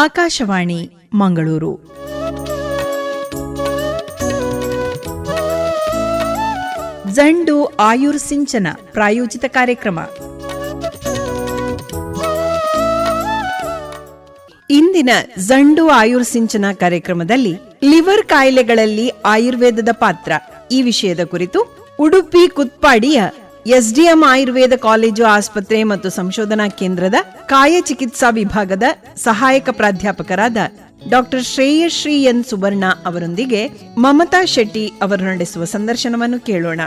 ಆಕಾಶವಾಣಿ ಮಂಗಳೂರು. ಜಂಡು ಆಯುರ್ ಸಿಂಚನ ಪ್ರಾಯೋಜಿತ ಕಾರ್ಯಕ್ರಮ. ಇಂದಿನ ಜಂಡು ಆಯುರ್ ಸಿಂಚನ ಕಾರ್ಯಕ್ರಮದಲ್ಲಿ ಲಿವರ್ ಕಾಯಿಲೆಗಳಲ್ಲಿ ಆಯುರ್ವೇದದ ಪಾತ್ರ ಈ ವಿಷಯದ ಕುರಿತು ಉಡುಪಿ ಕುತ್ಪಾಡಿಯ ಎಸ್ಡಿಎಂ ಆಯುರ್ವೇದ ಕಾಲೇಜು ಆಸ್ಪತ್ರೆ ಮತ್ತು ಸಂಶೋಧನಾ ಕೇಂದ್ರದ ಕಾಯ ಚಿಕಿತ್ಸಾ ವಿಭಾಗದ ಸಹಾಯಕ ಪ್ರಾಧ್ಯಾಪಕರಾದ ಡಾಕ್ಟರ್ ಶ್ರೇಯಶ್ರೀ ಎನ್ ಸುವರ್ಣ ಅವರೊಂದಿಗೆ ಮಮತಾ ಶೆಟ್ಟಿ ಅವರು ನಡೆಸುವ ಸಂದರ್ಶನವನ್ನು ಕೇಳೋಣ.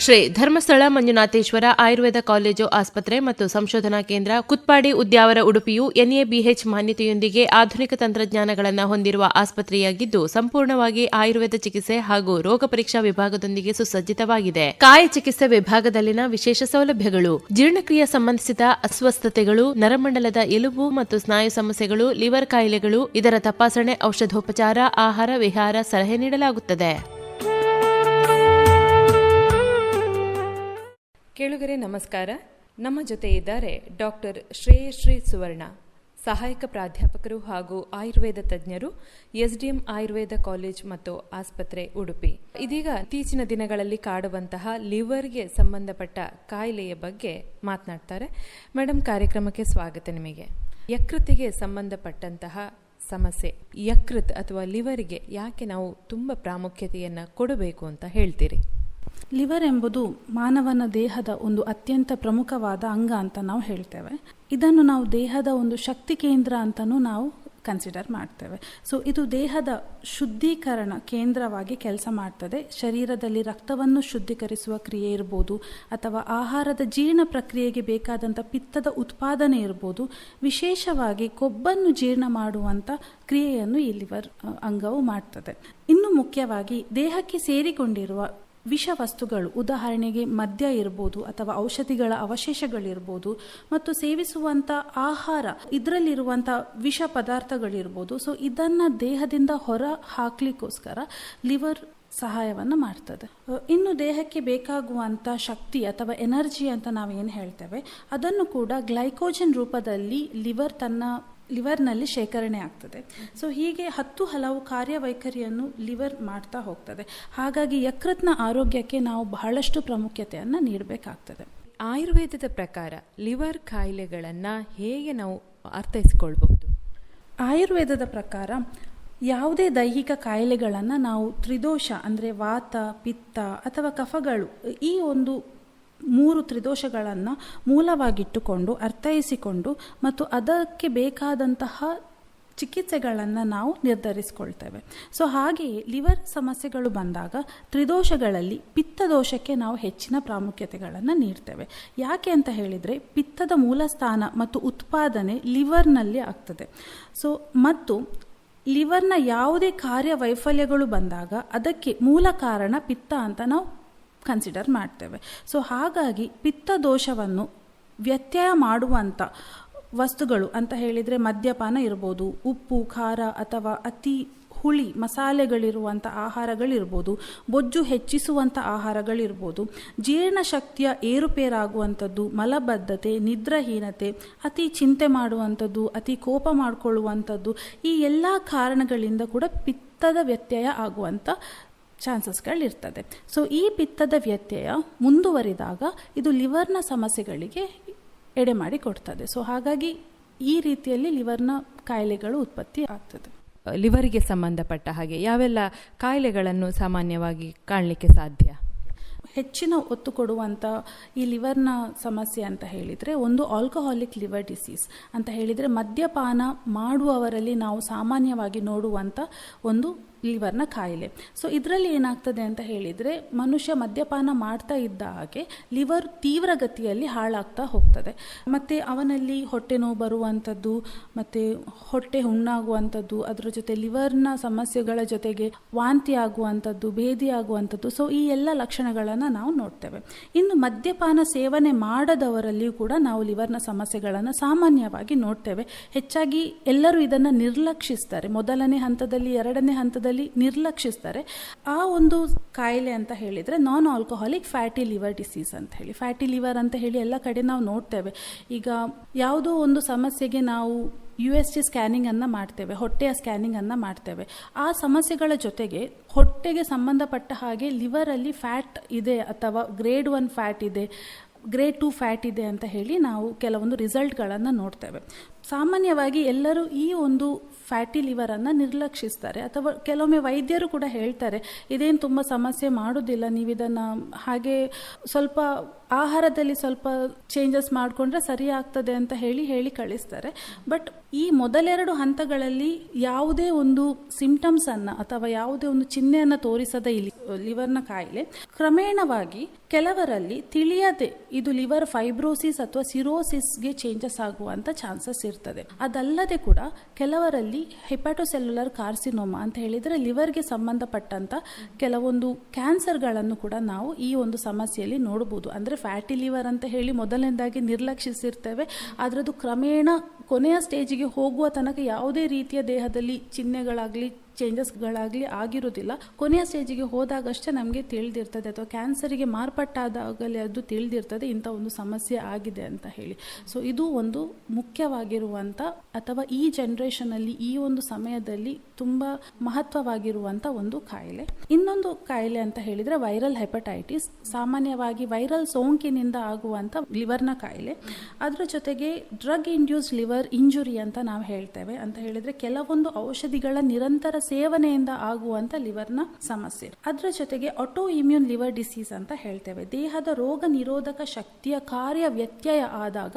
ಶ್ರೀ ಧರ್ಮಸ್ಥಳ ಮಂಜುನಾಥೇಶ್ವರ ಆಯುರ್ವೇದ ಕಾಲೇಜು ಆಸ್ಪತ್ರೆ ಮತ್ತು ಸಂಶೋಧನಾ ಕೇಂದ್ರ ಕುತ್ಪಾಡಿ ಉದ್ಯಾವರ ಉಡುಪಿಯು ಎನ್ಎಬಿಎಚ್ ಮಾನ್ಯತೆಯೊಂದಿಗೆ ಆಧುನಿಕ ತಂತ್ರಜ್ಞಾನಗಳನ್ನು ಹೊಂದಿರುವ ಆಸ್ಪತ್ರೆಯಾಗಿದ್ದು ಸಂಪೂರ್ಣವಾಗಿ ಆಯುರ್ವೇದ ಚಿಕಿತ್ಸೆ ಹಾಗೂ ರೋಗ ಪರೀಕ್ಷಾ ವಿಭಾಗದೊಂದಿಗೆ ಸುಸಜ್ಜಿತವಾಗಿದೆ. ಕಾಯ ಚಿಕಿತ್ಸೆ ವಿಭಾಗದಲ್ಲಿನ ವಿಶೇಷ ಸೌಲಭ್ಯಗಳು: ಜೀರ್ಣಕ್ರಿಯೆ ಸಂಬಂಧಿಸಿದ ಅಸ್ವಸ್ಥತೆಗಳು, ನರಮಂಡಲದ ಎಲುಬು ಮತ್ತು ಸ್ನಾಯು ಸಮಸ್ಯೆಗಳು, ಲಿವರ್ ಕಾಯಿಲೆಗಳು, ಇದರ ತಪಾಸಣೆ, ಔಷಧೋಪಚಾರ, ಆಹಾರ ವಿಹಾರ ಸಲಹೆ ನೀಡಲಾಗುತ್ತದೆ. ಕೇಳುಗರೆ ನಮಸ್ಕಾರ. ನಮ್ಮ ಜೊತೆ ಇದ್ದಾರೆ ಡಾಕ್ಟರ್ ಶ್ರೇಯಶ್ರೀ ಸುವರ್ಣ, ಸಹಾಯಕ ಪ್ರಾಧ್ಯಾಪಕರು ಹಾಗೂ ಆಯುರ್ವೇದ ತಜ್ಞರು, ಎಸ್ಡಿಎಂ ಆಯುರ್ವೇದ ಕಾಲೇಜ್ ಮತ್ತು ಆಸ್ಪತ್ರೆ ಉಡುಪಿ. ಇದೀಗ ಇತ್ತೀಚಿನ ದಿನಗಳಲ್ಲಿ ಕಾಡುವಂತಹ ಲಿವರ್ಗೆ ಸಂಬಂಧಪಟ್ಟ ಕಾಯಿಲೆಯ ಬಗ್ಗೆ ಮಾತನಾಡ್ತಾರೆ. ಮೇಡಮ್, ಕಾರ್ಯಕ್ರಮಕ್ಕೆ ಸ್ವಾಗತ ನಿಮಗೆ. ಯಕೃತ್ತಿಗೆ ಸಂಬಂಧಪಟ್ಟಂತಹ ಸಮಸ್ಯೆ, ಯಕೃತ್ ಅಥವಾ ಲಿವರ್ಗೆ ಯಾಕೆ ನಾವು ತುಂಬ ಪ್ರಾಮುಖ್ಯತೆಯನ್ನು ಕೊಡಬೇಕು ಅಂತ ಹೇಳ್ತೀರಿ? ಲಿವರ್ ಎಂಬುದು ಮಾನವನ ದೇಹದ ಒಂದು ಅತ್ಯಂತ ಪ್ರಮುಖವಾದ ಅಂಗ ಅಂತ ನಾವು ಹೇಳ್ತೇವೆ. ಇದನ್ನು ನಾವು ದೇಹದ ಒಂದು ಶಕ್ತಿ ಕೇಂದ್ರ ಅಂತಲೂ ನಾವು ಕನ್ಸಿಡರ್ ಮಾಡ್ತೇವೆ. ಸೊ ಇದು ದೇಹದ ಶುದ್ಧೀಕರಣ ಕೇಂದ್ರವಾಗಿ ಕೆಲಸ ಮಾಡ್ತದೆ. ಶರೀರದಲ್ಲಿ ರಕ್ತವನ್ನು ಶುದ್ಧೀಕರಿಸುವ ಕ್ರಿಯೆ ಇರ್ಬೋದು, ಅಥವಾ ಆಹಾರದ ಜೀರ್ಣ ಪ್ರಕ್ರಿಯೆಗೆ ಬೇಕಾದಂಥ ಪಿತ್ತದ ಉತ್ಪಾದನೆ ಇರ್ಬೋದು, ವಿಶೇಷವಾಗಿ ಕೊಬ್ಬನ್ನು ಜೀರ್ಣ ಮಾಡುವಂಥ ಕ್ರಿಯೆಯನ್ನು ಈ ಲಿವರ್ ಅಂಗವು ಮಾಡ್ತದೆ. ಇನ್ನು ಮುಖ್ಯವಾಗಿ ದೇಹಕ್ಕೆ ಸೇರಿಕೊಂಡಿರುವ ವಿಷವಸ್ತುಗಳು, ಉದಾಹರಣೆಗೆ ಮದ್ಯ ಇರ್ಬೋದು ಅಥವಾ ಔಷಧಿಗಳ ಅವಶೇಷಗಳಿರ್ಬೋದು, ಮತ್ತು ಸೇವಿಸುವಂಥ ಆಹಾರ, ಇದರಲ್ಲಿರುವಂಥ ವಿಷ ಪದಾರ್ಥಗಳಿರ್ಬೋದು. ಸೊ ಇದನ್ನು ದೇಹದಿಂದ ಹೊರ ಹಾಕ್ಲಿಕ್ಕೋಸ್ಕರ ಲಿವರ್ ಸಹಾಯವನ್ನು ಮಾಡ್ತದೆ. ಇನ್ನು ದೇಹಕ್ಕೆ ಬೇಕಾಗುವಂಥ ಶಕ್ತಿ ಅಥವಾ ಎನರ್ಜಿ ಅಂತ ನಾವೇನು ಹೇಳ್ತೇವೆ, ಅದನ್ನು ಕೂಡ ಗ್ಲೈಕೋಜನ್ ರೂಪದಲ್ಲಿ ಲಿವರ್ನಲ್ಲಿ ಶೇಖರಣೆ ಆಗ್ತದೆ. ಸೊ ಹೀಗೆ ಹಲವು ಕಾರ್ಯವೈಖರಿಯನ್ನು ಲಿವರ್ ಮಾಡ್ತಾ ಹೋಗ್ತದೆ. ಹಾಗಾಗಿ ಯಕೃತ್ನ ಆರೋಗ್ಯಕ್ಕೆ ನಾವು ಬಹಳಷ್ಟು ಪ್ರಾಮುಖ್ಯತೆಯನ್ನು ನೀಡಬೇಕಾಗ್ತದೆ. ಆಯುರ್ವೇದದ ಪ್ರಕಾರ ಲಿವರ್ ಕಾಯಿಲೆಗಳನ್ನು ಹೇಗೆ ನಾವು ಅರ್ಥೈಸಿಕೊಳ್ಬಹುದು? ಆಯುರ್ವೇದದ ಪ್ರಕಾರ ಯಾವುದೇ ದೈಹಿಕ ಕಾಯಿಲೆಗಳನ್ನು ನಾವು ತ್ರಿದೋಷ ಅಂದರೆ ವಾತ, ಪಿತ್ತ ಅಥವಾ ಕಫಗಳು, ಈ ಒಂದು 3 ತ್ರಿದೋಷಗಳನ್ನು ಮೂಲವಾಗಿಟ್ಟುಕೊಂಡು ಅರ್ಥೈಸಿಕೊಂಡು ಮತ್ತು ಅದಕ್ಕೆ ಬೇಕಾದಂತಹ ಚಿಕಿತ್ಸೆಗಳನ್ನು ನಾವು ನಿರ್ಧರಿಸಿಕೊಳ್ತೇವೆ. ಸೊ ಹಾಗೆಯೇ ಲಿವರ್ ಸಮಸ್ಯೆಗಳು ಬಂದಾಗ ತ್ರಿದೋಷಗಳಲ್ಲಿ ಪಿತ್ತದೋಷಕ್ಕೆ ನಾವು ಹೆಚ್ಚಿನ ಪ್ರಾಮುಖ್ಯತೆಗಳನ್ನು ನೀಡ್ತೇವೆ. ಯಾಕೆ ಅಂತ ಹೇಳಿದರೆ, ಪಿತ್ತದ ಮೂಲ ಸ್ಥಾನ ಮತ್ತು ಉತ್ಪಾದನೆ ಲಿವರ್ನಲ್ಲಿ ಆಗ್ತದೆ. ಸೊ ಮತ್ತು ಲಿವರ್ನ ಯಾವುದೇ ಕಾರ್ಯವೈಫಲ್ಯಗಳು ಬಂದಾಗ ಅದಕ್ಕೆ ಮೂಲ ಕಾರಣ ಪಿತ್ತ ಅಂತ ನಾವು ಕನ್ಸಿಡರ್ ಮಾಡ್ತೇವೆ. ಸೊ ಹಾಗಾಗಿ ಪಿತ್ತದೋಷವನ್ನು ವ್ಯತ್ಯಯ ಮಾಡುವಂಥ ವಸ್ತುಗಳು ಅಂತ ಹೇಳಿದರೆ ಮದ್ಯಪಾನ ಇರ್ಬೋದು, ಉಪ್ಪು, ಖಾರ ಅಥವಾ ಅತಿ ಹುಳಿ ಮಸಾಲೆಗಳಿರುವಂಥ ಆಹಾರಗಳಿರ್ಬೋದು, ಬೊಜ್ಜು ಹೆಚ್ಚಿಸುವಂಥ ಆಹಾರಗಳಿರ್ಬೋದು, ಜೀರ್ಣಶಕ್ತಿಯ ಏರುಪೇರಾಗುವಂಥದ್ದು, ಮಲಬದ್ಧತೆ, ನಿದ್ರಾಹೀನತೆ, ಅತಿ ಚಿಂತೆ ಮಾಡುವಂಥದ್ದು, ಅತಿ ಕೋಪ ಮಾಡಿಕೊಳ್ಳುವಂಥದ್ದು, ಈ ಎಲ್ಲ ಕಾರಣಗಳಿಂದ ಕೂಡ ಪಿತ್ತದ ವ್ಯತ್ಯಯ ಆಗುವಂಥ ಚಾನ್ಸಸ್ಗಳಿರ್ತದೆ. ಸೊ ಈ ಪಿತ್ತದ ವ್ಯತ್ಯಯ ಮುಂದುವರಿದಾಗ ಇದು ಲಿವರ್ನ ಸಮಸ್ಯೆಗಳಿಗೆ ಎಡೆ ಮಾಡಿ ಕೊಡ್ತದೆ. ಸೊ ಹಾಗಾಗಿ ಈ ರೀತಿಯಲ್ಲಿ ಲಿವರ್ನ ಕಾಯಿಲೆಗಳು ಉತ್ಪತ್ತಿ ಆಗ್ತದೆ. ಲಿವರಿಗೆ ಸಂಬಂಧಪಟ್ಟ ಹಾಗೆ ಯಾವೆಲ್ಲ ಕಾಯಿಲೆಗಳನ್ನು ಸಾಮಾನ್ಯವಾಗಿ ಕಾಣಲಿಕ್ಕೆ ಸಾಧ್ಯ? ಹೆಚ್ಚಿನ ಒತ್ತು ಕೊಡುವಂಥ ಈ ಲಿವರ್ನ ಸಮಸ್ಯೆ ಅಂತ ಹೇಳಿದರೆ, ಒಂದು ಆಲ್ಕೋಹಾಲಿಕ್ ಲಿವರ್ ಡಿಸೀಸ್ ಅಂತ ಹೇಳಿದರೆ, ಮದ್ಯಪಾನ ಮಾಡುವವರಲ್ಲಿ ನಾವು ಸಾಮಾನ್ಯವಾಗಿ ನೋಡುವಂಥ ಒಂದು ಲಿವರ್ನ ಕಾಯಿಲೆ. ಸೊ ಇದರಲ್ಲಿ ಏನಾಗ್ತದೆ ಅಂತ ಹೇಳಿದರೆ, ಮನುಷ್ಯ ಮದ್ಯಪಾನ ಮಾಡ್ತಾ ಇದ್ದ ಹಾಗೆ ಲಿವರ್ ತೀವ್ರಗತಿಯಲ್ಲಿ ಹಾಳಾಗ್ತಾ ಹೋಗ್ತದೆ. ಮತ್ತು ಅವನಲ್ಲಿ ಹೊಟ್ಟೆ ನೋವು ಬರುವಂಥದ್ದು, ಮತ್ತು ಹೊಟ್ಟೆ ಹುಣ್ಣಾಗುವಂಥದ್ದು, ಅದರ ಜೊತೆ ಲಿವರ್ನ ಸಮಸ್ಯೆಗಳ ಜೊತೆಗೆ ವಾಂತಿ ಆಗುವಂಥದ್ದು, ಭೇದಿ ಆಗುವಂಥದ್ದು. ಸೊ ಈ ಎಲ್ಲ ಲಕ್ಷಣಗಳನ್ನು ನಾವು ನೋಡ್ತೇವೆ. ಇನ್ನು ಮದ್ಯಪಾನ ಸೇವನೆ ಮಾಡದವರಲ್ಲಿಯೂ ಕೂಡ ನಾವು ಲಿವರ್ನ ಸಮಸ್ಯೆಗಳನ್ನು ಸಾಮಾನ್ಯವಾಗಿ ನೋಡ್ತೇವೆ. ಹೆಚ್ಚಾಗಿ ಎಲ್ಲರೂ ಇದನ್ನು ನಿರ್ಲಕ್ಷಿಸ್ತಾರೆ. ಮೊದಲನೇ ಹಂತದಲ್ಲಿ, ಎರಡನೇ ಹಂತದಲ್ಲಿ ನಿರ್ಲಕ್ಷಿಸ್ತಾರೆ. ಆ ಒಂದು ಕಾಯಿಲೆ ಅಂತ ಹೇಳಿದರೆ non alcoholic fatty liver disease ಅಂತ ಹೇಳಿ, ಫ್ಯಾಟಿ ಲಿವರ್ ಅಂತ ಹೇಳಿ ಎಲ್ಲ ಕಡೆ ನಾವು ನೋಡ್ತೇವೆ. ಈಗ ಯಾವುದೋ ಒಂದು ಸಮಸ್ಯೆಗೆ ನಾವು USG ಸ್ಕ್ಯಾನಿಂಗ್ ಅನ್ನ ಮಾಡ್ತೇವೆ, ಹೊಟ್ಟೆಯ ಸ್ಕ್ಯಾನಿಂಗ್ ಅನ್ನ ಮಾಡ್ತೇವೆ. ಆ ಸಮಸ್ಯೆಗಳ ಜೊತೆಗೆ ಹೊಟ್ಟೆಗೆ ಸಂಬಂಧಪಟ್ಟ ಹಾಗೆ ಲಿವರ್ ಅಲ್ಲಿ ಫ್ಯಾಟ್ ಇದೆ ಅಥವಾ ಗ್ರೇಡ್ 1 ಫ್ಯಾಟ್ ಇದೆ, ಗ್ರೇಡ್ 2 ಫ್ಯಾಟ್ ಇದೆ ಅಂತ ಹೇಳಿ ನಾವು ಕೆಲವೊಂದು ರಿಸಲ್ಟ್ಗಳನ್ನು ನೋಡ್ತೇವೆ. ಸಾಮಾನ್ಯವಾಗಿ ಎಲ್ಲರೂ ಈ ಒಂದು ಫ್ಯಾಟಿ ಲಿವರನ್ನು ನಿರ್ಲಕ್ಷಿಸ್ತಾರೆ, ಅಥವಾ ಕೆಲವೊಮ್ಮೆ ವೈದ್ಯರು ಕೂಡ ಹೇಳ್ತಾರೆ ಇದೇನು ತುಂಬ ಸಮಸ್ಯೆ ಮಾಡೋದಿಲ್ಲ, ನೀವು ಇದನ್ನು ಹಾಗೆ ಸ್ವಲ್ಪ ಆಹಾರದಲ್ಲಿ ಸ್ವಲ್ಪ ಚೇಂಜಸ್ ಮಾಡಿಕೊಂಡ್ರೆ ಸರಿ ಆಗ್ತದೆ ಅಂತ ಹೇಳಿ ಕಳಿಸ್ತಾರೆ. ಬಟ್ ಈ ಮೊದಲೆರಡು ಹಂತಗಳಲ್ಲಿ ಯಾವುದೇ ಒಂದು ಸಿಂಪ್ಟಮ್ಸನ್ನು ಅಥವಾ ಯಾವುದೇ ಒಂದು ಚಿಹ್ನೆಯನ್ನು ತೋರಿಸದ ಈ ಲಿವರ್ನ ಕಾಯಿಲೆ ಕ್ರಮೇಣವಾಗಿ ಕೆಲವರಲ್ಲಿ ತಿಳಿಯದೆ ಇದು ಲಿವರ್ ಫೈಬ್ರೋಸಿಸ್ ಅಥವಾ ಸಿರೋಸಿಸ್ಗೆ ಚೇಂಜಸ್ ಆಗುವಂತ ಚಾನ್ಸಸ್ ಇರ್ತದೆ. ಅದಲ್ಲದೆ ಕೂಡ ಕೆಲವರಲ್ಲಿ ಹೆಪಾಟೋಸೆಲ್ಯುಲರ್ ಕಾರ್ಸಿನೋಮಾ ಅಂತ ಹೇಳಿದ್ರೆ ಲಿವರ್ಗೆ ಸಂಬಂಧಪಟ್ಟಂತ ಕೆಲವೊಂದು ಕ್ಯಾನ್ಸರ್ಗಳನ್ನು ಕೂಡ ನಾವು ಈ ಒಂದು ಸಮಸ್ಯೆಯಲ್ಲಿ ನೋಡಬಹುದು. ಅಂದ್ರೆ ಫ್ಯಾಟಿ ಲಿವರ್ ಅಂತ ಹೇಳಿ ಮೊದಲನೇದಾಗಿ ನಿರ್ಲಕ್ಷಿಸಿರ್ತೇವೆ, ಅದರದ್ದು ಕ್ರಮೇಣ ಕೊನೆಯ ಸ್ಟೇಜಿಗೆ ಹೋಗುವ ತನಕ ಯಾವುದೇ ರೀತಿಯ ದೇಹದಲ್ಲಿ ಚಿಹ್ನೆಗಳಾಗ್ಲಿ ಚೇಂಜಸ್ಗಳಾಗಲಿ ಆಗಿರೋದಿಲ್ಲ. ಕೊನೆಯ ಸ್ಟೇಜಿಗೆ ಹೋದಾಗಷ್ಟೇ ನಮಗೆ ತಿಳಿದಿರ್ತದೆ, ಅಥವಾ ಕ್ಯಾನ್ಸರಿಗೆ ಮಾರ್ಪಟ್ಟಾದಾಗಲೇ ಅದು ತಿಳಿದಿರ್ತದೆ ಇಂಥ ಒಂದು ಸಮಸ್ಯೆ ಆಗಿದೆ ಅಂತ ಹೇಳಿ. ಸೊ ಇದು ಒಂದು ಮುಖ್ಯವಾಗಿರುವಂಥ ಅಥವಾ ಈ ಜನರೇಷನಲ್ಲಿ ಈ ಒಂದು ಸಮಯದಲ್ಲಿ ತುಂಬ ಮಹತ್ವವಾಗಿರುವಂಥ ಒಂದು ಕಾಯಿಲೆ. ಇನ್ನೊಂದು ಕಾಯಿಲೆ ಅಂತ ಹೇಳಿದರೆ ವೈರಲ್ ಹೆಪಟೈಟಿಸ್, ಸಾಮಾನ್ಯವಾಗಿ ವೈರಲ್ ಸೋಂಕಿನಿಂದ ಆಗುವಂಥ ಲಿವರ್ನ ಕಾಯಿಲೆ. ಅದರ ಜೊತೆಗೆ ಡ್ರಗ್ ಇಂಡ್ಯೂಸ್ಡ್ ಲಿವರ್ ಇಂಜುರಿ ಅಂತ ನಾವು ಹೇಳ್ತೇವೆ. ಅಂತ ಹೇಳಿದರೆ ಕೆಲವೊಂದು ಔಷಧಿಗಳ ನಿರಂತರ ಸೇವನೆಯಿಂದ ಆಗುವಂತ ಲಿವರ್ನ ಸಮಸ್ಯೆ. ಅದರ ಜೊತೆಗೆ ಆಟೋ ಇಮ್ಯೂನ್ ಲಿವರ್ ಡಿಸೀಸ್ ಅಂತ ಹೇಳ್ತೇವೆ. ದೇಹದ ರೋಗ ನಿರೋಧಕ ಶಕ್ತಿಯ ಕಾರ್ಯ ವ್ಯತ್ಯಯ ಆದಾಗ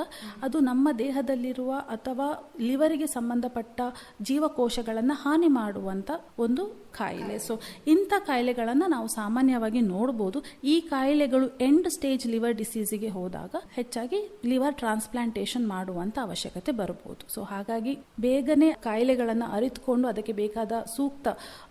ಅದು ನಮ್ಮ ದೇಹದಲ್ಲಿರುವ ಅಥವಾ ಲಿವರಿಗೆ ಸಂಬಂಧಪಟ್ಟ ಜೀವಕೋಶಗಳನ್ನು ಹಾನಿ ಮಾಡುವಂತ ಒಂದು ಕಾಯಿಲೆ. ಸೊ ಇಂಥ ಕಾಯಿಲೆಗಳನ್ನು ನಾವು ಸಾಮಾನ್ಯವಾಗಿ ನೋಡಬಹುದು. ಈ ಕಾಯಿಲೆಗಳು ಎಂಡ್ ಸ್ಟೇಜ್ ಲಿವರ್ ಡಿಸೀಸ್ಗೆ ಹೋದಾಗ ಹೆಚ್ಚಾಗಿ ಲಿವರ್ ಟ್ರಾನ್ಸ್ಪ್ಲಾಂಟೇಷನ್ ಮಾಡುವಂತ ಅವಶ್ಯಕತೆ ಬರಬಹುದು. ಸೊ ಹಾಗಾಗಿ ಬೇಗನೆ ಕಾಯಿಲೆಗಳನ್ನು ಅರಿತುಕೊಂಡು ಅದಕ್ಕೆ ಬೇಕಾದ ಸೂಕ್ತ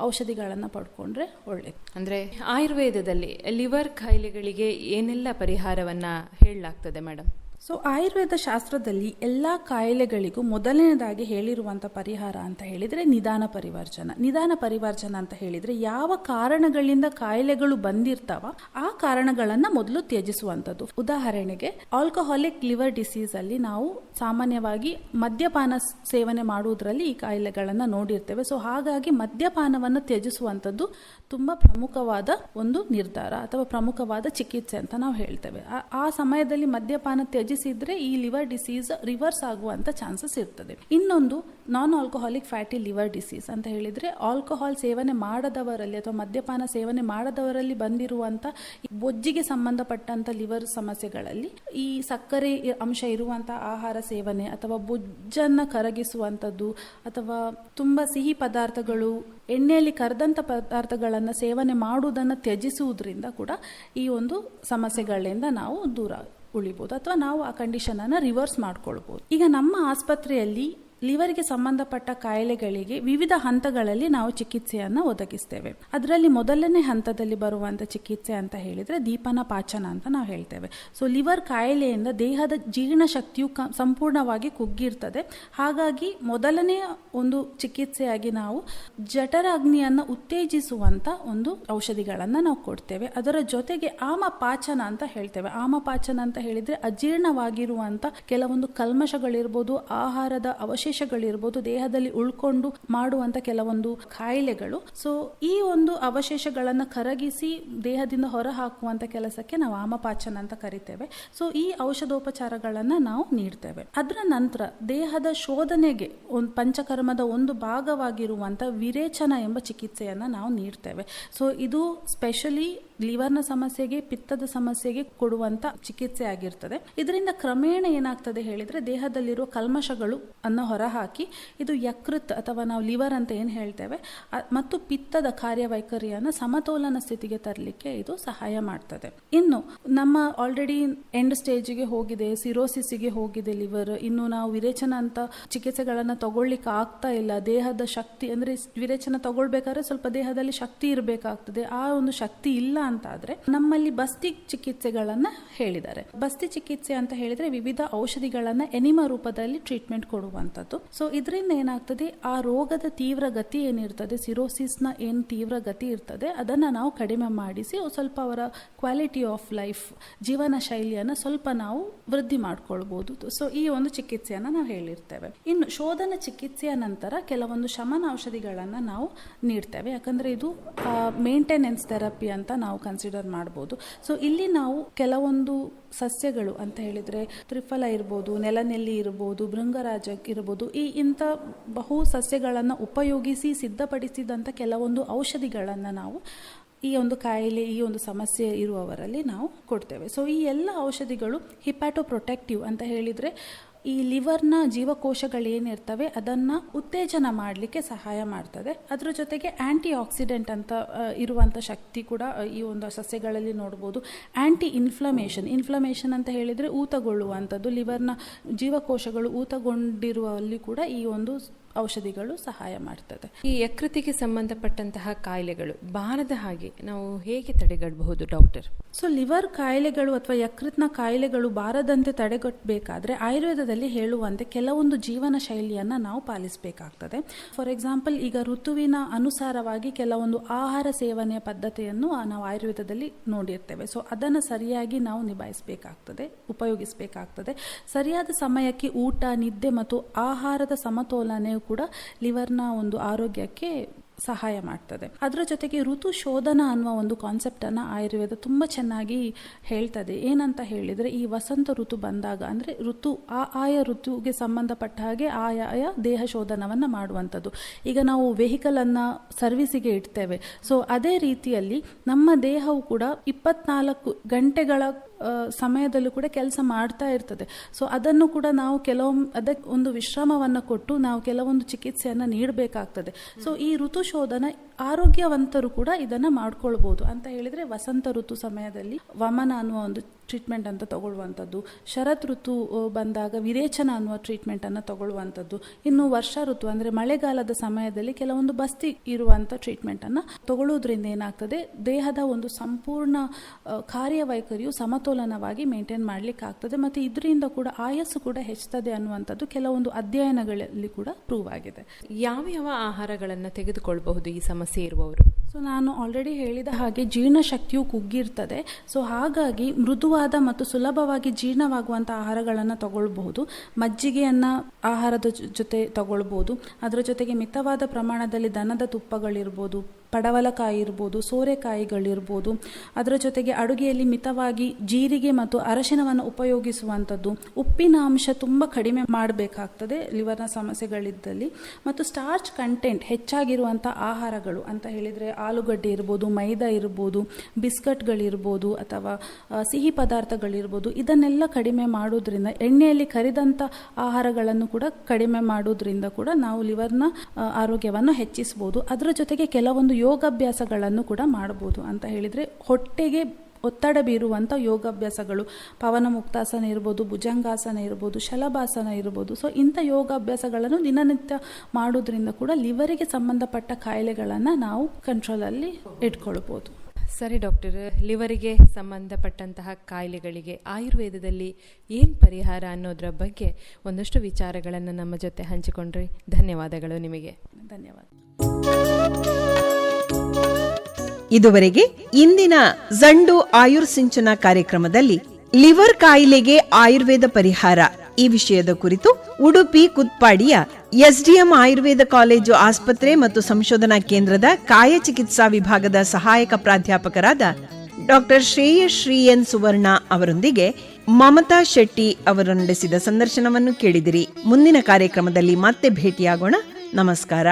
ಔಷಧಿಗಳನ್ನು ಪಡ್ಕೊಂಡ್ರೆ ಒಳ್ಳೆಯದು. ಅಂದ್ರೆ ಆಯುರ್ವೇದದಲ್ಲಿ ಲಿವರ್ ಕಾಯಿಲೆಗಳಿಗೆ ಏನೆಲ್ಲ ಪರಿಹಾರವನ್ನ ಹೇಳಲಾಗ್ತದೆ ಮೇಡಮ್? ಸೊ ಆಯುರ್ವೇದ ಶಾಸ್ತ್ರದಲ್ಲಿ ಎಲ್ಲ ಕಾಯಿಲೆಗಳಿಗೂ ಮೊದಲನೇದಾಗಿ ಹೇಳಿರುವಂಥ ಪರಿಹಾರ ಅಂತ ಹೇಳಿದರೆ ನಿಧಾನ ಪರಿವರ್ಜನ ಅಂತ ಹೇಳಿದರೆ ಯಾವ ಕಾರಣಗಳಿಂದ ಕಾಯಿಲೆಗಳು ಬಂದಿರ್ತಾವ ಆ ಕಾರಣಗಳನ್ನು ಮೊದಲು ತ್ಯಜಿಸುವಂಥದ್ದು. ಉದಾಹರಣೆಗೆ ಆಲ್ಕೋಹಾಲಿಕ್ ಲಿವರ್ ಡಿಸೀಸ್ ಅಲ್ಲಿ ನಾವು ಸಾಮಾನ್ಯವಾಗಿ ಮದ್ಯಪಾನ ಸೇವನೆ ಮಾಡುವುದರಲ್ಲಿ ಈ ಕಾಯಿಲೆಗಳನ್ನು ನೋಡಿರ್ತೇವೆ. ಸೊ ಹಾಗಾಗಿ ಮದ್ಯಪಾನವನ್ನು ತ್ಯಜಿಸುವಂಥದ್ದು ತುಂಬ ಪ್ರಮುಖವಾದ ಒಂದು ನಿರ್ಧಾರ ಅಥವಾ ಪ್ರಮುಖವಾದ ಚಿಕಿತ್ಸೆ ಅಂತ ನಾವು ಹೇಳ್ತೇವೆ. ಆ ಸಮಯದಲ್ಲಿ ಮದ್ಯಪಾನ ತ್ಯಜಿಸಿದ್ರೆ ಈ ಲಿವರ್ ಡಿಸೀಸ್ ರಿವರ್ಸ್ ಆಗುವಂತ ಚಾನ್ಸಸ್ ಇರ್ತದೆ. ಇನ್ನೊಂದು non alcoholic fatty liver disease ಅಂತ ಹೇಳಿದ್ರೆ ಆಲ್ಕೋಹಾಲ್ ಸೇವನೆ ಮಾಡದವರಲ್ಲಿ ಅಥವಾ ಮದ್ಯಪಾನ ಸೇವನೆ ಮಾಡದವರಲ್ಲಿ ಬಂದಿರುವಂತ ಬೊಜ್ಜಿಗೆ ಸಂಬಂಧಪಟ್ಟಂತ ಲಿವರ್ ಸಮಸ್ಯೆಗಳಲ್ಲಿ ಈ ಸಕ್ಕರೆ ಅಂಶ ಇರುವಂತಹ ಆಹಾರ ಸೇವನೆ ಅಥವಾ ಬೊಜ್ಜನ್ನ ಕರಗಿಸುವಂತದ್ದು ಅಥವಾ ತುಂಬಾ ಸಿಹಿ ಪದಾರ್ಥಗಳು ಎಣ್ಣೆಯಲ್ಲಿ ಕರೆದಂತ ಪದಾರ್ಥಗಳನ್ನು ಸೇವನೆ ಮಾಡುವುದನ್ನು ತ್ಯಜಿಸುವುದರಿಂದ ಕೂಡ ಈ ಒಂದು ಸಮಸ್ಯೆಗಳಿಂದ ನಾವು ದೂರ ಉಳಿಬಹುದು ಅಥವಾ ನಾವು ಆ ಕಂಡೀಷನ್ ಅನ್ನ ರಿವರ್ಸ್ ಮಾಡ್ಕೊಳ್ಬಹುದು. ಈಗ ನಮ್ಮ ಆಸ್ಪತ್ರೆಯಲ್ಲಿ ಲಿವರ್ಗೆ ಸಂಬಂಧಪಟ್ಟ ಕಾಯಿಲೆಗಳಿಗೆ ವಿವಿಧ ಹಂತಗಳಲ್ಲಿ ನಾವು ಚಿಕಿತ್ಸೆಯನ್ನು ಒದಗಿಸ್ತೇವೆ. ಅದರಲ್ಲಿ ಮೊದಲನೇ ಹಂತದಲ್ಲಿ ಬರುವಂತ ಚಿಕಿತ್ಸೆ ಅಂತ ಹೇಳಿದ್ರೆ ದೀಪನ ಪಾಚನ ಅಂತ ನಾವು ಹೇಳ್ತೇವೆ. ಸೊ ಲಿವರ್ ಕಾಯಿಲೆಯಿಂದ ದೇಹದ ಜೀರ್ಣಶಕ್ತಿಯು ಸಂಪೂರ್ಣವಾಗಿ ಕುಗ್ಗಿರ್ತದೆ. ಹಾಗಾಗಿ ಮೊದಲನೇ ಒಂದು ಚಿಕಿತ್ಸೆಯಾಗಿ ನಾವು ಜಠರಾಗ್ನಿಯನ್ನು ಉತ್ತೇಜಿಸುವಂತ ಒಂದು ಔಷಧಿಗಳನ್ನ ನಾವು ಕೊಡ್ತೇವೆ. ಅದರ ಜೊತೆಗೆ ಆಮಪಾಚನ ಅಂತ ಹೇಳ್ತೇವೆ. ಆಮಪಾಚನ ಅಂತ ಹೇಳಿದ್ರೆ ಅಜೀರ್ಣವಾಗಿರುವಂತ ಕೆಲವೊಂದು ಕಲ್ಮಶಗಳಿರ್ಬೋದು, ಆಹಾರದ ಅವಶೇಷಗಳಿರ್ಬೋದು, ದೇಹದಲ್ಲಿ ಉಳ್ಕೊಂಡು ಮಾಡುವಂತ ಕೆಲವೊಂದು ಕಾಯಿಲೆಗಳು. ಸೊ ಈ ಒಂದು ಅವಶೇಷಗಳನ್ನು ಕರಗಿಸಿ ದೇಹದಿಂದ ಹೊರ ಹಾಕುವಂತ ಕೆಲಸಕ್ಕೆ ನಾವು ಆಮಪಾಚನ ಅಂತ ಕರಿತೇವೆ. ಸೊ ಈ ಔಷಧೋಪಚಾರಗಳನ್ನ ನಾವು ನೀಡ್ತೇವೆ. ಅದರ ನಂತರ ದೇಹದ ಶೋಧನೆಗೆ ಒಂದು ಪಂಚಕರ್ಮದ ಒಂದು ಭಾಗವಾಗಿರುವಂತ ವಿರೇಚನ ಎಂಬ ಚಿಕಿತ್ಸೆಯನ್ನ ನಾವು ನೀಡ್ತೇವೆ. ಸೊ ಇದು ಸ್ಪೆಷಲಿ ಲಿವರ್ನ ಸಮಸ್ಯೆಗೆ, ಪಿತ್ತದ ಸಮಸ್ಯೆಗೆ ಕೊಡುವಂತ ಚಿಕಿತ್ಸೆ ಆಗಿರ್ತದೆ. ಇದರಿಂದ ಕ್ರಮೇಣ ಏನಾಗ್ತದೆ ಹೇಳಿದ್ರೆ ದೇಹದಲ್ಲಿರುವ ಕಲ್ಮಶಗಳು ಅನ್ನ ಹೊರಹಾಕಿ ಇದು ಯಕೃತ್ ಅಥವಾ ನಾವು ಲಿವರ್ ಅಂತ ಏನು ಹೇಳ್ತೇವೆ ಮತ್ತು ಪಿತ್ತದ ಕಾರ್ಯವೈಖರಿಯನ್ನು ಸಮತೋಲನ ಸ್ಥಿತಿಗೆ ತರಲಿಕ್ಕೆ ಇದು ಸಹಾಯ ಮಾಡ್ತದೆ. ಇನ್ನು ನಮ್ಮ ಆಲ್ರೆಡಿ ಎಂಡ್ ಸ್ಟೇಜಿಗೆ ಹೋಗಿದೆ, ಸಿರೋಸಿಸ್ಗೆ ಹೋಗಿದೆ ಲಿವರ್, ಇನ್ನು ನಾವು ವಿರೇಚನ ಅಂತ ಚಿಕಿತ್ಸೆಗಳನ್ನ ತಗೊಳ್ಳಿಕ್ಕೆ ಆಗ್ತಾ ಇಲ್ಲ, ದೇಹದ ಶಕ್ತಿ ಅಂದ್ರೆ ವಿರೇಚನ ತಗೊಳ್ಬೇಕಾದ್ರೆ ಸ್ವಲ್ಪ ದೇಹದಲ್ಲಿ ಶಕ್ತಿ ಇರಬೇಕಾಗ್ತದೆ, ಆ ಒಂದು ಶಕ್ತಿ ಇಲ್ಲ ಅಂತಾದರೆ ನಮ್ಮಲ್ಲಿ ಬಸ್ತಿ ಚಿಕಿತ್ಸೆಗಳನ್ನು ಹೇಳಿದ್ದಾರೆ. ಬಸ್ತಿ ಚಿಕಿತ್ಸೆ ಅಂತ ಹೇಳಿದರೆ ವಿವಿಧ ಔಷಧಿಗಳನ್ನು ಎನಿಮಾ ರೂಪದಲ್ಲಿ ಟ್ರೀಟ್ಮೆಂಟ್ ಕೊಡುವಂಥದ್ದು. ಸೊ ಇದರಿಂದ ಏನಾಗ್ತದೆ, ಆ ರೋಗದ ತೀವ್ರ ಗತಿ ಏನಿರ್ತದೆ, ಸಿರೋಸಿಸ್ನ ಏನು ತೀವ್ರ ಗತಿ ಇರ್ತದೆ, ಅದನ್ನು ನಾವು ಕಡಿಮೆ ಮಾಡಿಸಿ ಸ್ವಲ್ಪ ಅವರ ಕ್ವಾಲಿಟಿ ಆಫ್ ಲೈಫ್, ಜೀವನ ಶೈಲಿಯನ್ನು ಸ್ವಲ್ಪ ನಾವು ವೃದ್ಧಿ ಮಾಡ್ಕೊಳ್ಬೋದು. ಸೊ ಈ ಒಂದು ಚಿಕಿತ್ಸೆಯನ್ನು ನಾವು ಹೇಳಿರ್ತೇವೆ. ಇನ್ನು ಶೋಧನ ಚಿಕಿತ್ಸೆಯ ನಂತರ ಕೆಲವೊಂದು ಶಮನ ಔಷಧಿಗಳನ್ನು ನಾವು ನೀಡ್ತೇವೆ. ಯಾಕಂದರೆ ಇದು ಮೇಂಟೆನೆನ್ಸ್ ಥೆರಪಿ ಅಂತ ನಾವು ಕನ್ಸಿಡರ್ ಮಾಡ್ಬೋದು. ಸೊ ಇಲ್ಲಿ ನಾವು ಕೆಲವೊಂದು ಸಸ್ಯಗಳು ಅಂತ ಹೇಳಿದರೆ ತ್ರಿಫಲ ಇರ್ಬೋದು, ನೆಲನೆಲ್ಲಿ ಇರ್ಬೋದು, ಭೃಂಗರಾಜ ಇರ್ಬೋದು, ಇಂಥ ಬಹು ಸಸ್ಯಗಳನ್ನು ಉಪಯೋಗಿಸಿ ಸಿದ್ಧಪಡಿಸಿದಂಥ ಕೆಲವೊಂದು ಔಷಧಿಗಳನ್ನು ನಾವು ಈ ಒಂದು ಕಾಯಿಲೆ, ಈ ಒಂದು ಸಮಸ್ಯೆ ಇರುವವರಲ್ಲಿ ನಾವು ಕೊಡ್ತೇವೆ. ಸೊ ಈ ಎಲ್ಲ ಔಷಧಿಗಳು ಹಿಪ್ಯಾಟೋಪ್ರೊಟೆಕ್ಟಿವ್ ಅಂತ ಹೇಳಿದರೆ ಈ ಲಿವರ್ನ ಜೀವಕೋಶಗಳೇನಿರ್ತವೆ ಅದನ್ನು ಉತ್ತೇಜನ ಮಾಡಲಿಕ್ಕೆ ಸಹಾಯ ಮಾಡ್ತದೆ. ಅದರ ಜೊತೆಗೆ ಆ್ಯಂಟಿ ಆಕ್ಸಿಡೆಂಟ್ ಅಂತ ಇರುವಂಥ ಶಕ್ತಿ ಕೂಡ ಈ ಒಂದು ಸಸ್ಯಗಳಲ್ಲಿ ನೋಡ್ಬೋದು. ಆ್ಯಂಟಿ ಇನ್ಫ್ಲಮೇಷನ್ ಅಂತ ಹೇಳಿದರೆ ಊತಗೊಳ್ಳುವಂಥದ್ದು, ಲಿವರ್ನ ಜೀವಕೋಶಗಳು ಊತಗೊಂಡಿರುವಲ್ಲಿ ಕೂಡ ಈ ಒಂದು ಔಷಧಿಗಳು ಸಹಾಯ ಮಾಡ್ತದೆ. ಈ ಯಕೃತಿಗೆ ಸಂಬಂಧಪಟ್ಟಂತಹ ಕಾಯಿಲೆಗಳು ಬಾರದ ಹಾಗೆ ನಾವು ಹೇಗೆ ತಡೆಗಟ್ಟಬಹುದು ಡಾಕ್ಟರ್? ಸೊ ಲಿವರ್ ಕಾಯಿಲೆಗಳು ಅಥವಾ ಯಕೃತ್ನ ಕಾಯಿಲೆಗಳು ಬಾರದಂತೆ ತಡೆಗಟ್ಟಬೇಕಾದ್ರೆ ಆಯುರ್ವೇದದಲ್ಲಿ ಹೇಳುವಂತೆ ಕೆಲವೊಂದು ಜೀವನ ಶೈಲಿಯನ್ನು ನಾವು ಪಾಲಿಸಬೇಕಾಗ್ತದೆ. ಫಾರ್ ಎಕ್ಸಾಂಪಲ್, ಈಗ ಋತುವಿನ ಅನುಸಾರವಾಗಿ ಕೆಲವೊಂದು ಆಹಾರ ಸೇವನೆಯ ಪದ್ಧತಿಯನ್ನು ನಾವು ಆಯುರ್ವೇದದಲ್ಲಿ ನೋಡಿರ್ತೇವೆ. ಸೊ ಅದನ್ನು ಸರಿಯಾಗಿ ನಾವು ನಿಭಾಯಿಸಬೇಕಾಗ್ತದೆ, ಉಪಯೋಗಿಸಬೇಕಾಗ್ತದೆ. ಸರಿಯಾದ ಸಮಯಕ್ಕೆ ಊಟ, ನಿದ್ದೆ ಮತ್ತು ಆಹಾರದ ಸಮತೋಲನೆ ಕೂಡ ಲಿವರ್ನ ಒಂದು ಆರೋಗ್ಯಕ್ಕೆ ಸಹಾಯ ಮಾಡ್ತದೆ. ಅದರ ಜೊತೆಗೆ ಋತು ಶೋಧನ ಅನ್ನುವ ಒಂದು ಕಾನ್ಸೆಪ್ಟನ್ನು ಆಯುರ್ವೇದ ತುಂಬ ಚೆನ್ನಾಗಿ ಹೇಳ್ತದೆ. ಏನಂತ ಹೇಳಿದರೆ, ಈ ವಸಂತ ಋತು ಬಂದಾಗ ಅಂದರೆ ಆಯಾ ಋತುಗೆ ಸಂಬಂಧಪಟ್ಟ ಹಾಗೆ ಆಯಾಯ ದೇಹ ಶೋಧನವನ್ನು ಮಾಡುವಂಥದ್ದು. ಈಗ ನಾವು ವೆಹಿಕಲನ್ನು ಸರ್ವಿಸಿಗೆ ಇಡ್ತೇವೆ. ಸೊ ಅದೇ ರೀತಿಯಲ್ಲಿ ನಮ್ಮ ದೇಹವು ಕೂಡ 24 ಗಂಟೆಗಳ ಸಮಯದಲ್ಲೂ ಕೂಡ ಕೆಲಸ ಮಾಡ್ತಾ ಇರ್ತದೆ. ಸೊ ಅದನ್ನು ಕೂಡ ನಾವು ಅದಕ್ಕೆ ಒಂದು ವಿಶ್ರಾಮವನ್ನು ಕೊಟ್ಟು ನಾವು ಕೆಲವೊಂದು ಚಿಕಿತ್ಸೆಯನ್ನು ನೀಡಬೇಕಾಗ್ತದೆ. ಸೊ ಈ ಋತು ಶೋಧನ ಆರೋಗ್ಯವಂತರು ಕೂಡ ಇದನ್ನು ಮಾಡ್ಕೊಳ್ಬೋದು. ಅಂತ ಹೇಳಿದರೆ ವಸಂತ ಋತು ಸಮಯದಲ್ಲಿ ವಮನ ಅನ್ನುವ ಒಂದು ಟ್ರೀಟ್ಮೆಂಟ್ ಅಂತ ತಗೊಳ್ಳುವಂಥದ್ದು, ಶರತ್ ಋತು ಬಂದಾಗ ವಿರೇಚನ ಅನ್ನುವ ಟ್ರೀಟ್ಮೆಂಟನ್ನು ತಗೊಳ್ಳುವಂಥದ್ದು, ಇನ್ನು ವರ್ಷಾ ಋತು ಅಂದರೆ ಮಳೆಗಾಲದ ಸಮಯದಲ್ಲಿ ಕೆಲವೊಂದು ಬಸ್ತಿ ಇರುವಂಥ ಟ್ರೀಟ್ಮೆಂಟನ್ನು ತಗೊಳ್ಳೋದ್ರಿಂದ ಏನಾಗ್ತದೆ, ದೇಹದ ಒಂದು ಸಂಪೂರ್ಣ ಕಾರ್ಯವೈಖರಿಯು ಸಮತೋಲನವಾಗಿ ಮೇಂಟೈನ್ ಮಾಡಲಿಕ್ಕಾಗ್ತದೆ. ಮತ್ತು ಇದರಿಂದ ಕೂಡ ಆಯಸ್ಸು ಕೂಡ ಹೆಚ್ಚುತ್ತದೆ ಅನ್ನುವಂಥದ್ದು ಕೆಲವೊಂದು ಅಧ್ಯಯನಗಳಲ್ಲಿ ಕೂಡ ಪ್ರೂವ್ ಆಗಿದೆ. ಯಾವ ಆಹಾರಗಳನ್ನು ತೆಗೆದುಕೊಳ್ಬಹುದು ಈ ಸಮಸ್ಯೆ ಇರುವವರು? ಸೊ ನಾನು ಆಲ್ರೆಡಿ ಹೇಳಿದ ಹಾಗೆ ಜೀರ್ಣಶಕ್ತಿಯು ಕುಗ್ಗಿರ್ತದೆ. ಸೊ ಹಾಗಾಗಿ ಮೃದುವಾದ ಮತ್ತು ಸುಲಭವಾಗಿ ಜೀರ್ಣವಾಗುವಂಥ ಆಹಾರಗಳನ್ನು ತಗೊಳ್ಬಹುದು. ಮಜ್ಜಿಗೆಯನ್ನು ಆಹಾರದ ಜೊತೆ ತಗೊಳ್ಬೋದು. ಅದರ ಜೊತೆಗೆ ಮಿತವಾದ ಪ್ರಮಾಣದಲ್ಲಿ ದನದ ತುಪ್ಪಗಳಿರ್ಬೋದು, ಪಡವಲಕಾಯಿ ಇರ್ಬೋದು, ಸೋರೆಕಾಯಿಗಳಿರ್ಬೋದು. ಅದರ ಜೊತೆಗೆ ಅಡುಗೆಯಲ್ಲಿ ಮಿತವಾಗಿ ಜೀರಿಗೆ ಮತ್ತು ಅರಶಿನವನ್ನು ಉಪಯೋಗಿಸುವಂಥದ್ದು. ಉಪ್ಪಿನ ಅಂಶ ತುಂಬ ಕಡಿಮೆ ಮಾಡಬೇಕಾಗ್ತದೆ ಲಿವರ್ನ ಸಮಸ್ಯೆಗಳಿದ್ದಲ್ಲಿ. ಮತ್ತು ಸ್ಟಾರ್ಚ್ ಕಂಟೆಂಟ್ ಹೆಚ್ಚಾಗಿರುವಂಥ ಆಹಾರಗಳು ಅಂತ ಹೇಳಿದರೆ ಆಲೂಗಡ್ಡೆ ಇರ್ಬೋದು, ಮೈದಾ ಇರ್ಬೋದು, ಬಿಸ್ಕಟ್ಗಳಿರ್ಬೋದು ಅಥವಾ ಸಿಹಿ ಪದಾರ್ಥಗಳಿರ್ಬೋದು, ಇದನ್ನೆಲ್ಲ ಕಡಿಮೆ ಮಾಡೋದ್ರಿಂದ, ಎಣ್ಣೆಯಲ್ಲಿ ಕರಿದಂಥ ಆಹಾರಗಳನ್ನು ಕೂಡ ಕಡಿಮೆ ಮಾಡೋದ್ರಿಂದ ಕೂಡ ನಾವು ಲಿವರ್ನ ಆರೋಗ್ಯವನ್ನು ಹೆಚ್ಚಿಸ್ಬೋದು. ಅದರ ಜೊತೆಗೆ ಕೆಲವೊಂದು ಯೋಗಾಭ್ಯಾಸಗಳನ್ನು ಕೂಡ ಮಾಡಬಹುದು. ಅಂತ ಹೇಳಿದರೆ ಹೊಟ್ಟೆಗೆ ಒತ್ತಡ ಬೀರುವಂಥ ಯೋಗಾಭ್ಯಾಸಗಳು, ಪವನ ಮುಕ್ತಾಸನ ಇರ್ಬೋದು, ಭುಜಂಗಾಸನ ಇರ್ಬೋದು, ಶಲಭಾಸನ ಇರ್ಬೋದು. ಸೊ ಇಂಥ ಯೋಗಾಭ್ಯಾಸಗಳನ್ನು ದಿನನಿತ್ಯ ಮಾಡೋದ್ರಿಂದ ಕೂಡ ಲಿವರಿಗೆ ಸಂಬಂಧಪಟ್ಟ ಕಾಯಿಲೆಗಳನ್ನು ನಾವು ಕಂಟ್ರೋಲಲ್ಲಿ ಇಟ್ಕೊಳ್ಬೋದು. ಸರಿ ಡಾಕ್ಟರ್, ಲಿವರಿಗೆ ಸಂಬಂಧಪಟ್ಟಂತಹ ಕಾಯಿಲೆಗಳಿಗೆ ಆಯುರ್ವೇದದಲ್ಲಿ ಏನು ಪರಿಹಾರ ಅನ್ನೋದರ ಬಗ್ಗೆ ಒಂದಷ್ಟು ವಿಚಾರಗಳನ್ನು ನಮ್ಮ ಜೊತೆ ಹಂಚಿಕೊಂಡ್ರಿ. ಧನ್ಯವಾದಗಳು ನಿಮಗೆ. ಧನ್ಯವಾದ. ಇದುವರೆಗೆ ಇಂದಿನ ಜಂಡು ಆಯುರ್ಸಿಂಚನ ಕಾರ್ಯಕ್ರಮದಲ್ಲಿ ಲಿವರ್ ಕಾಯಿಲೆಗೆ ಆಯುರ್ವೇದ ಪರಿಹಾರ ಈ ವಿಷಯದ ಕುರಿತು ಉಡುಪಿ ಕುತ್ಪಾಡಿಯ ಎಸ್ಡಿಎಂ ಆಯುರ್ವೇದ ಕಾಲೇಜು ಆಸ್ಪತ್ರೆ ಮತ್ತು ಸಂಶೋಧನಾ ಕೇಂದ್ರದ ಕಾಯ ಚಿಕಿತ್ಸಾ ವಿಭಾಗದ ಸಹಾಯಕ ಪ್ರಾಧ್ಯಾಪಕರಾದ ಡಾಕ್ಟರ್ ಶ್ರೇಯಶ್ರೀ ಎನ್ ಸುವರ್ಣ ಅವರೊಂದಿಗೆ ಮಮತಾ ಶೆಟ್ಟಿ ಅವರು ನಡೆಸಿದ ಸಂದರ್ಶನವನ್ನು ಕೇಳಿದಿರಿ. ಮುಂದಿನ ಕಾರ್ಯಕ್ರಮದಲ್ಲಿ ಮತ್ತೆ ಭೇಟಿಯಾಗೋಣ. ನಮಸ್ಕಾರ.